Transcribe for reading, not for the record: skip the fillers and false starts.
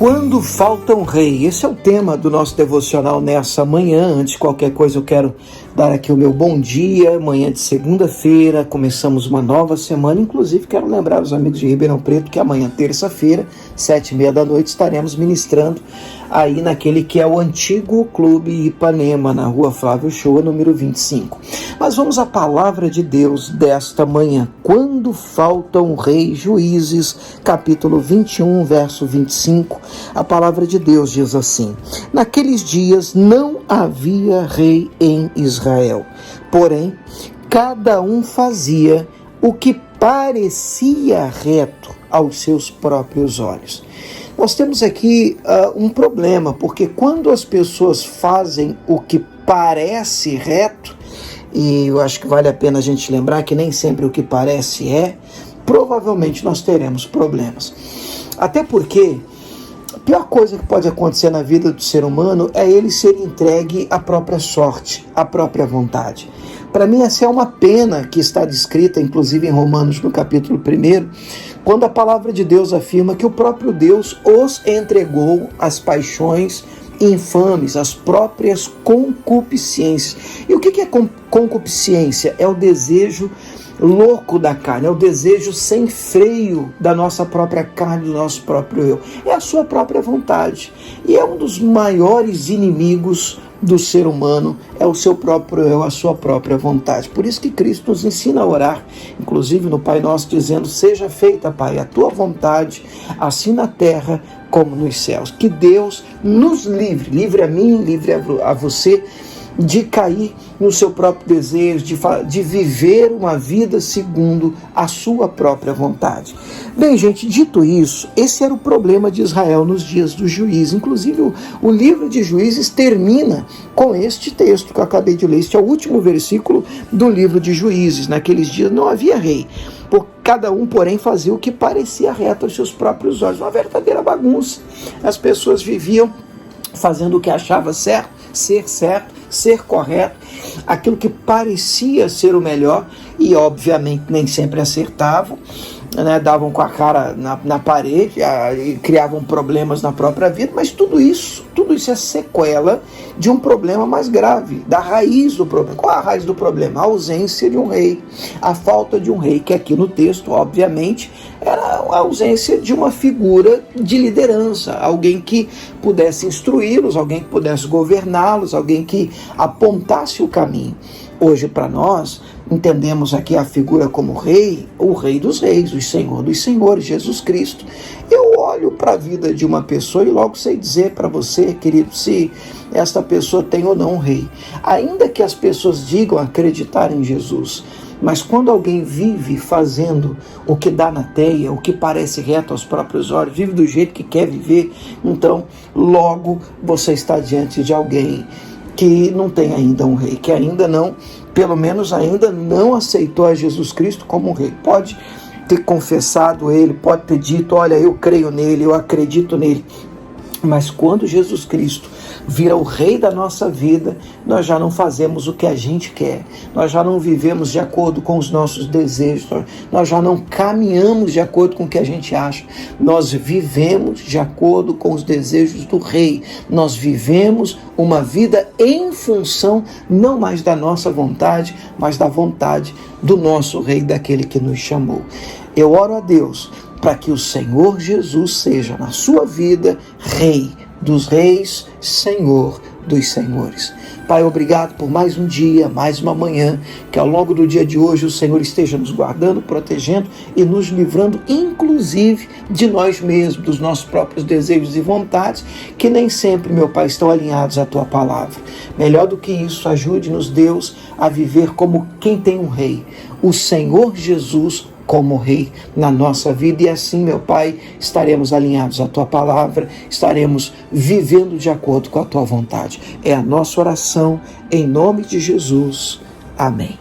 Quando falta um rei, esse é o tema do nosso devocional nessa manhã. Antes de qualquer coisa, eu quero dar aqui o meu bom dia. Manhã de segunda-feira, começamos uma nova semana. Inclusive, quero lembrar os amigos de Ribeirão Preto que amanhã, terça-feira, 7h30 da noite, estaremos ministrando aí naquele que é o antigo Clube Ipanema, na Rua Flávio Shoa, número 25. Mas vamos à palavra de Deus desta manhã. Quando falta um rei, Juízes, capítulo 21, verso 25, a palavra de Deus diz assim: naqueles dias não havia rei em Israel, porém, cada um fazia o que parecia reto aos seus próprios olhos. Nós temos aqui um problema, porque quando as pessoas fazem o que parece reto, e eu acho que vale a pena a gente lembrar que nem sempre o que parece provavelmente nós teremos problemas. Até porque a pior coisa que pode acontecer na vida do ser humano é ele ser entregue à própria sorte, à própria vontade. Para mim, essa é uma pena que está descrita, inclusive em Romanos, no capítulo 1, quando a palavra de Deus afirma que o próprio Deus os entregou às paixões infames, às próprias concupiscências. E o que é concupiscência? É o desejo louco da carne, é o desejo sem freio da nossa própria carne, do nosso próprio eu. É a sua própria vontade. E é um dos maiores inimigos do ser humano, é o seu próprio eu, a sua própria vontade. Por isso que Cristo nos ensina a orar, inclusive no Pai Nosso, dizendo: seja feita, Pai, a tua vontade, assim na terra como nos céus. Que Deus nos livre a mim, livre a você, de cair no seu próprio desejo, de viver uma vida segundo a sua própria vontade. Bem, gente, dito isso, esse era o problema de Israel nos dias do juízo. Inclusive, o livro de Juízes termina com este texto que eu acabei de ler. Este é o último versículo do livro de Juízes. Naqueles dias não havia rei, cada um, porém, fazia o que parecia reto aos seus próprios olhos. Uma verdadeira bagunça. As pessoas viviam fazendo o que achava certo, ser correto, aquilo que parecia ser o melhor, e obviamente nem sempre acertavam, né? Davam com a cara na parede e criavam problemas na própria vida. Mas tudo isso é sequela de um problema mais grave, da raiz do problema. Qual a raiz do problema? A ausência de um rei, a falta de um rei, que aqui no texto, obviamente, era a ausência de uma figura de liderança, alguém que pudesse instruí-los, alguém que pudesse governá-los, alguém que apontasse o caminho. Hoje, para nós, entendemos aqui a figura como rei, o rei dos reis, o senhor dos senhores, Jesus Cristo. Eu olho para a vida de uma pessoa e logo sei dizer para você, querido, se esta pessoa tem ou não um rei. Ainda que as pessoas digam acreditar em Jesus, mas quando alguém vive fazendo o que dá na teia, o que parece reto aos próprios olhos, vive do jeito que quer viver, então logo você está diante de alguém que não tem ainda um rei, que ainda não, pelo menos ainda não aceitou a Jesus Cristo como um rei. Pode ter confessado ele, pode ter dito: olha, eu creio nele, eu acredito nele. Mas quando Jesus Cristo vira o rei da nossa vida, nós já não fazemos o que a gente quer, nós já não vivemos de acordo com os nossos desejos, nós já não caminhamos de acordo com o que a gente acha, nós vivemos de acordo com os desejos do rei, nós vivemos uma vida em função não mais da nossa vontade, mas da vontade do nosso rei, daquele que nos chamou. Eu oro a Deus para que o Senhor Jesus seja na sua vida Rei dos reis, Senhor dos senhores. Pai, obrigado por mais um dia, mais uma manhã, que ao longo do dia de hoje o Senhor esteja nos guardando, protegendo e nos livrando, inclusive, de nós mesmos, dos nossos próprios desejos e vontades, que nem sempre, meu Pai, estão alinhados à Tua palavra. Melhor do que isso, ajude-nos, Deus, a viver como quem tem um rei, o Senhor Jesus como rei na nossa vida, e assim, meu Pai, estaremos alinhados à Tua palavra, estaremos vivendo de acordo com a Tua vontade. É a nossa oração, em nome de Jesus. Amém.